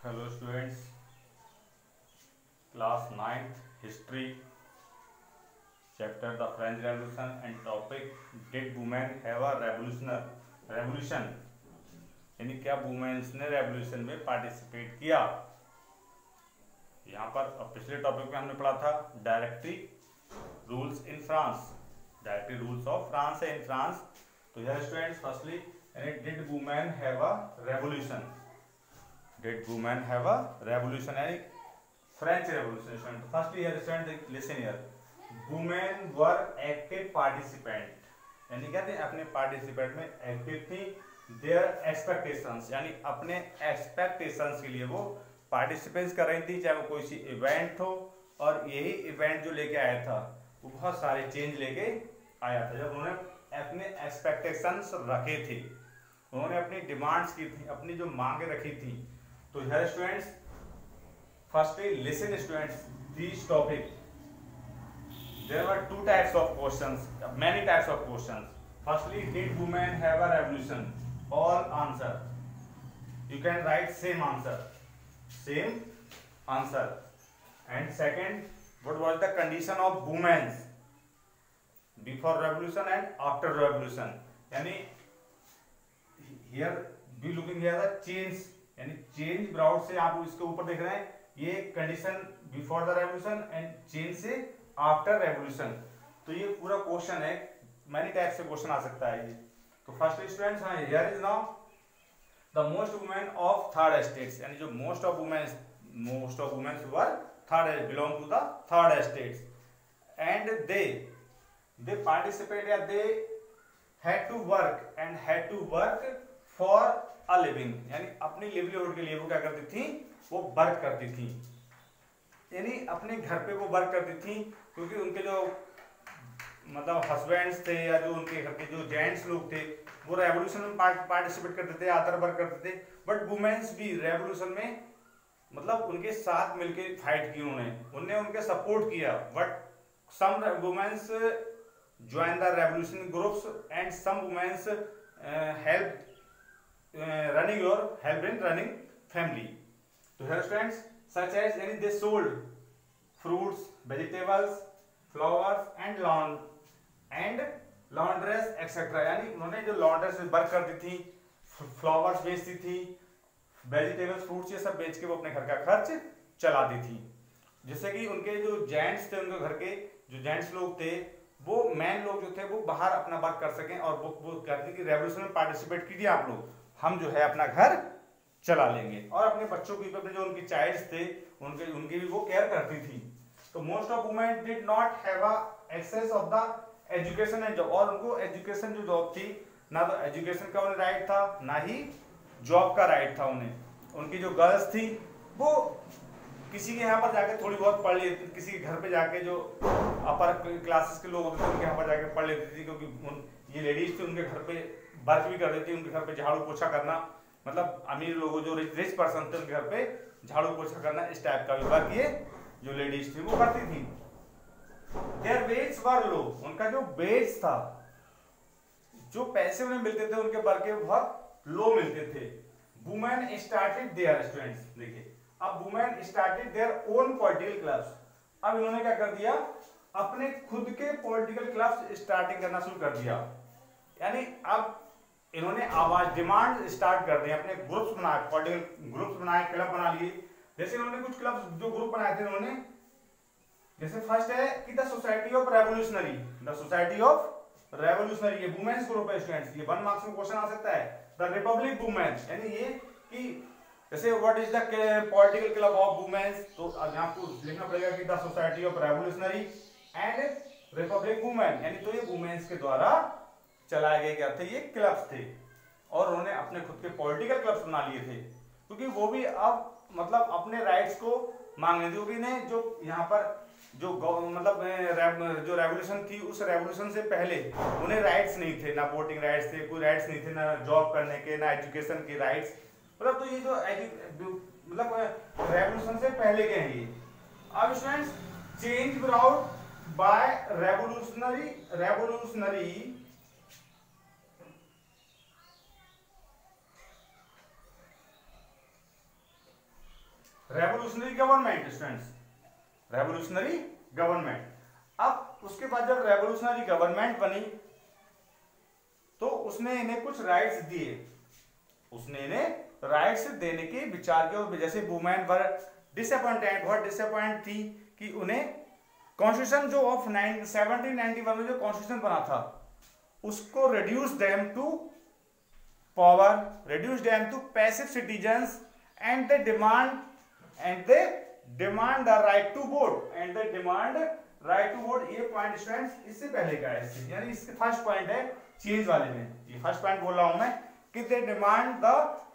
Hello students, class 9th history chapter the French Revolution and topic did women have a revolution यानी क्या women's ने revolution में participate किया। यहाँ पर पिछले टॉपिक में हमने पढ़ा था directory rules in France, directory rules of France है इन फ्रांस। तो यार स्टूडेंट्स फर्स्टली यानी did women have a revolution, did women have a revolution यानी French revolution. Firstly here student listen here, women were active participant यानी क्या थे, अपने participant में एक्टिव थी। देयर एक्सपेक्टेशंस यानी अपने एक्सपेक्टेशंस के लिए वो पार्टिसिपेट कर रही थी, चाहे वो कोई सी इवेंट हो। और यही इवेंट जो लेके आया था वो बहुत सारे चेंज लेके आया था। जब उन्होंने अपने एक्सपेक्टेशंस रखे थे, उन्होंने अपनी डिमांड्स की थी, अपनी जो मांगे रखी थी। तो here students firstly listen students this topic, there were two types of questions, many types of questions. Firstly, did women have a revolution? All answer, you can write same answer. And second, what was the condition of women before revolution and after revolution? यानी here be looking here the change, यानी change brought से आप इसके ऊपर देख रहे हैं, ये condition before the revolution and change से आफ्टर रेवोल्यूशन। तो ये पूरा क्वेश्चन है, मैनी टाइप से क्वेश्चन आ सकता है ये। तो फर्स्ट स्टूडेंट्स हाँ, here is now the most women of third estates यानी जो most of womens were third belong to the third estates and they participate या they had to work for a living यानी अपनी livelihood के लिए वो क्या करती थी, वो वर्क करती थी। यानी अपने घर पे वो वर्क करती थी, क्योंकि उनके जो मतलब हस्बैंड्स थे या जो उनके घर के जो जेंट्स लोग थे वो रेवोल्यूशन में पार्टिसिपेट करते थे, आकर वर्क करते थे। बट वुमेन्स भी रेवोल्यूशन में मतलब उनके साथ मिलके फाइट की, उन्होंने उनके सपोर्ट किया। But some womens join the revolution groups and some womens help in running family. तो हेयर स्टूडेंट्स such as यानी they sold fruits, vegetables, flowers and laundress etc. यानी उन्होंने जो laundress में वर्क करती थी, फ्लावर्स बेचती थी, वेजिटेबल्स फ्रूट्स ये सब बेच के वो अपने घर का खर्च चलाती थी। जिससे कि उनके जो जेंट्स थे, उनके घर के जो जेंट्स लोग थे, वो मैन लोग जो थे वो बाहर अपना वर्क कर सकें और वो कहते कि रेवोल्यूशन में पार्टिसिपेट कीजिए आप लोग, हम जो है अपना घर चला लेंगे। और अपने बच्चों की अपने जो उनकी चाइल्ड्स थे उनकी भी वो केयर करती थी। तो most of women did not have a access of the education and job, और उनको एजुकेशन जो जॉब थी, ना तो एजुकेशन का उन्हें राइट था ना ही जॉब का राइट था उन्हें। उनकी जो गर्ल्स थी वो किसी के यहाँ पर जाके थोड़ी बहुत पढ़ लेती, किसी के घर पे जाके जो अपर क्लासेस के लोग होते थे उनके यहाँ पर जाके पढ़ लेती थी, क्योंकि ये लेडीज थी उनके घर पे वर्क भी कर देती थी, उनके घर पे झाड़ू पोछा करना, मतलब अमीर लोगों जो रिच पर्सन थे उनके घर पे झाड़ू पोछा करना, इस टाइप का भी वर्क ये जो लेडीज थी वो करती थी। देयर वेज वर लो, उनका जो वेज था, जो पैसे उन्हें मिलते थे उनके वर्क के बहुत लो मिलते थे। वुमेन स्टार्टेड देयर स्टूडेंट्स, देखिए अब women started their own political clubs. अब इन्होंने क्या कर दिया, अपने खुद के पॉलिटिकल क्लब्स स्टार्टिंग करना शुरू कर दिया। यानी अब इन्होंने आवाज डिमांड स्टार्ट कर दिए, अपने ग्रुप्स बनाए, पॉलिटिकल ग्रुप्स बनाए, क्लब बना लिए। जैसे इन्होंने कुछ क्लब्स जो ग्रुप बनाए थे उन्होंने, जैसे फर्स्ट है कि the society of revolutionary, the society of revolutionary, ये वुमेन्स ग्रुप है स्टूडेंट्स, ये 1 मार्क्स में क्वेश्चन आ सकता है। द रिपब्लिक वुमेन यानी ये कि जैसे what is the political club of womens, तो आपको लिखना पड़ेगा कि the society of revolutionary and republic women, यानी तो ये वुमेन्स के द्वारा चलाए गए क्या थे, ये क्लब्स थे। और उन्होंने अपने खुद के पॉलिटिकल क्लब्स बना लिए थे, क्योंकि वो भी अब मतलब अपने राइट्स को मांगने थे। क्योंकि ने जो यहाँ पर जो मतलब जो रेवोल्यूशन थी, उस रेवोल्यूशन से पहले उन्हें राइट्स नहीं थे, ना वोटिंग राइट्स थे, कोई राइट्स नहीं थे, ना जॉब करने के, ना एजुकेशन के राइट्स। मतलब तो ये जो मतलब रेवोल्यूशन से पहले के हैं ये। अब students change brought by revolutionary revolutionary government students, revolutionary government. अब उसके बाद जब रेवोल्यूशनरी गवर्नमेंट बनी तो उसने इन्हें कुछ राइट्स दिए, उसने इन्हें राइट्स देने के विचार के, और जैसे वुमेन वर डिसअपॉइंटेड, बहुत डिसअपॉइंट थी कि उन्हें कॉन्स्टिट्यूशन जो ऑफ 1791 में जो कॉन्स्टिट्यूशन बना था उसको reduce them to power, reduce them to passive citizens and they demand the right to vote, and they demand right to vote. ये पॉइंट स्टूडेंट्स इससे पहले का है, यानी इसके फर्स्ट पॉइंट है चेंज वाले में, ये फर्स्ट पॉइंट बोल रहा हूं मैं कि they demand the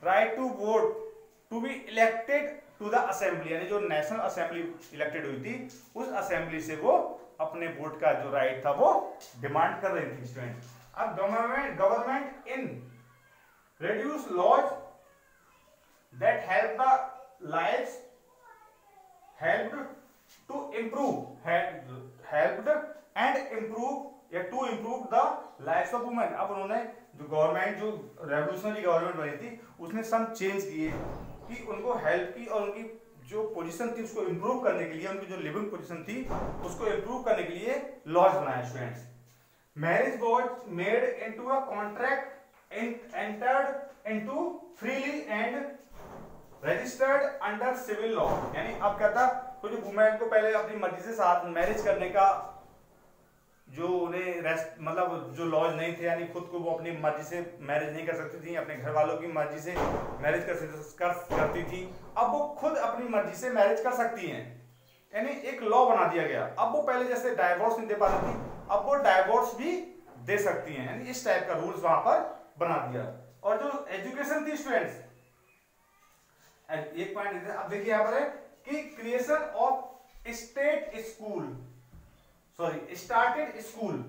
right to vote to be elected to the assembly, यानी जो नेशनल असेंबली इलेक्टेड हुई थी उस असेंबली से वो अपने वोट का जो राइट था वो डिमांड कर रही थी स्टूडेंट। अब government in reduce laws that help the lives, helped and improve या to improve the lives of women। अब उन्होंने जो गवर्नमेंट, जो रेवोल्यूशनरी गवर्नमेंट बनी थी, उसने सम चेंज किए कि उनको हेल्प की और उनकी जो पोजीशन थी उसको इम्प्रूव करने के लिए, उनकी जो लिविंग पोजीशन थी उसको इम्प्रूव करने के लिए लॉज बनाए students. Marriage was made into a contract entered into freely and registered under civil law, यानी अब क्या था, तो जो वुमेन को पहले अपनी मर्जी से साथ मैरिज करने का जो उन्हें मतलब जो लॉज नहीं थे, यानी खुद को वो अपनी मर्जी से मैरिज नहीं कर सकती थी, अपने घर वालों की मर्जी से मैरिज करती थी, अब वो खुद अपनी मर्जी से मैरिज कर सकती हैं, यानी एक लॉ बना दिया गया। अब वो पहले जैसे डाइवोर्स नहीं दे पाती थी, अब वो डाइवोर्स भी दे सकती हैं, यानी इस टाइप का रूल्स वहां पर बना दिया। और जो एजुकेशन थी स्टूडेंट्स, एक पॉइंट अब देखिए यहां पर है कि creation of state school, sorry started school,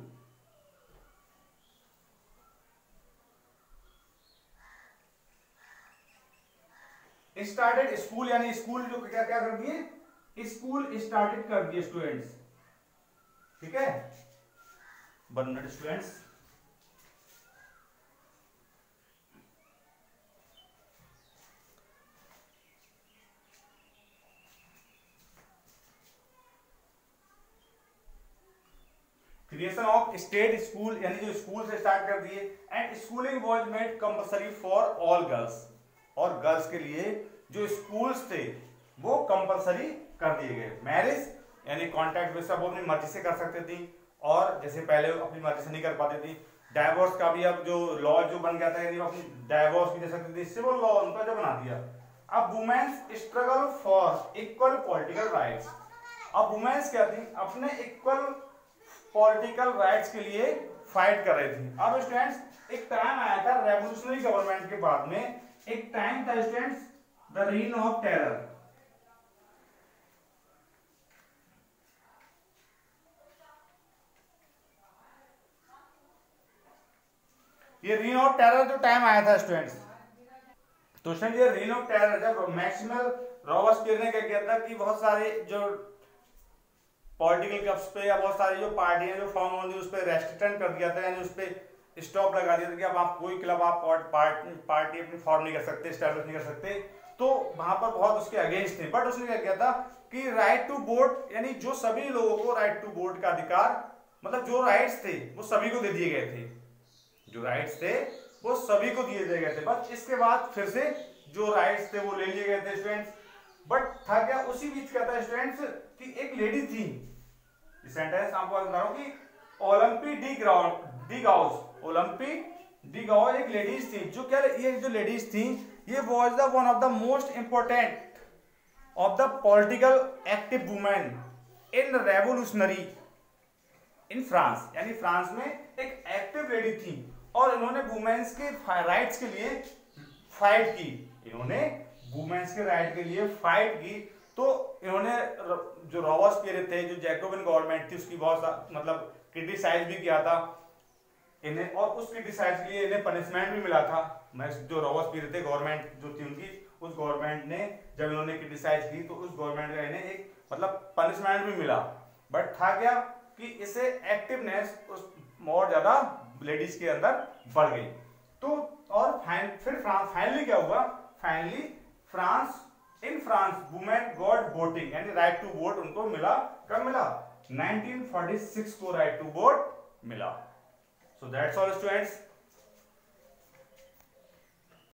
started school यानी स्कूल जो क्या क्या कर दिए, स्कूल स्टार्टेड कर दिए स्टूडेंट्स, ठीक है 1 minute students. Creation of state school यानी जो स्कूल से स्टार्ट कर दिए, and schooling was made compulsory for all girls, और गर्ल्स के लिए जो स्कूल्स थे वो कंपलसरी कर दिए गए। मैरिज यानी कॉन्ट्रैक्ट बेसिस वो अपनी मर्जी से कर सकते थी, और जैसे पहले अपनी मर्जी से नहीं कर पाती थी। डाइवोर्स का भी अब जो लॉ जो बन गया था, यानी अपनी डाइवोर्स भी दे सकती थी, सिविल लॉ उनका जो बना दिया। अब womens struggle for equal political rights, अब वुमेन्स क्या थी, अपने इक्वल पॉलिटिकल राइट्स के लिए फाइट कर रही थी। अब स्टूडेंट्स एक टाइम आया था रेवोल्यूशनरी गवर्नमेंट के बाद में, एक टाइम था students the reign of terror. ये रीन ऑफ टेरर जो टाइम आया था स्टूडेंट्स, तो स्टूडेंट ये रीन ऑफ टेरर जब मैक्सिमल रॉबस्पियर ने क्या किया था कि बहुत सारे जो पॉलिटिकल क्लब्स पे या बहुत सारी जो पार्टियां जो फॉर्म होंगी उस पर रेस्ट्रिक्शन कर दिया था, यानी उस पर स्टॉप लगा दिया था कि अब आप कोई क्लब आप पार्टी अपनी फॉर्म नहीं कर सकते, एस्टैब्लिश नहीं कर सकते। तो वहां पर बहुत उसके अगेंस्ट थे, बट उसने क्या किया था कि राइट टू वोट, यानी जो सभी लोगों को राइट टू वोट का अधिकार, मतलब जो राइट्स थे वो सभी को दे दिए गए थे, जो राइट्स थे वो सभी को दिए गए थे। बट इसके बाद फिर से जो राइट्स थे वो ले लिए गए थे स्टूडेंट्स। बट था क्या, उसी बीच क्या था स्टूडेंट्स कि एक लेडी थी, सेंटेंस आपको बता रहा हूं कि ओलंपी डी गाउस एक लेडीज थी, जो क्या ये जो लेडीज थी ये was the one of the most important of the political active women in revolutionary in France, यानी फ्रांस में एक एक्टिव लेडी थी और इन्होंने वुमेन्स के राइट्स के लिए फाइट की, इन्होंने वुमेन्स के राइट के लिए फाइट की। तो इन्होंने जो रॉबस्पियर थे, जो जैकोबिन गवर्नमेंट थी उसकी बहुत मतलब क्रिटिसाइज भी किया था इन्हें, और उस क्रिटिसाइज के लिए इन्हें पनिशमेंट भी मिला था। जो रॉबस्पियर थे गवर्नमेंट जो थी उनकी, उस गवर्नमेंट ने जब इन्होंने क्रिटिसाइज की तो उस गवर्नमेंट का इन्हें एक मतलब पनिशमेंट भी मिला। बट था क्या कि इससे एक्टिवनेस और ज्यादा लेडीज के अंदर बढ़ गई। तो और फिर फाइनली क्या हुआ, finally France in France women got voting, यानी राइट टू वोट उनको मिला। कब मिला? 1946 को राइट टू वोट मिला। So that's all students.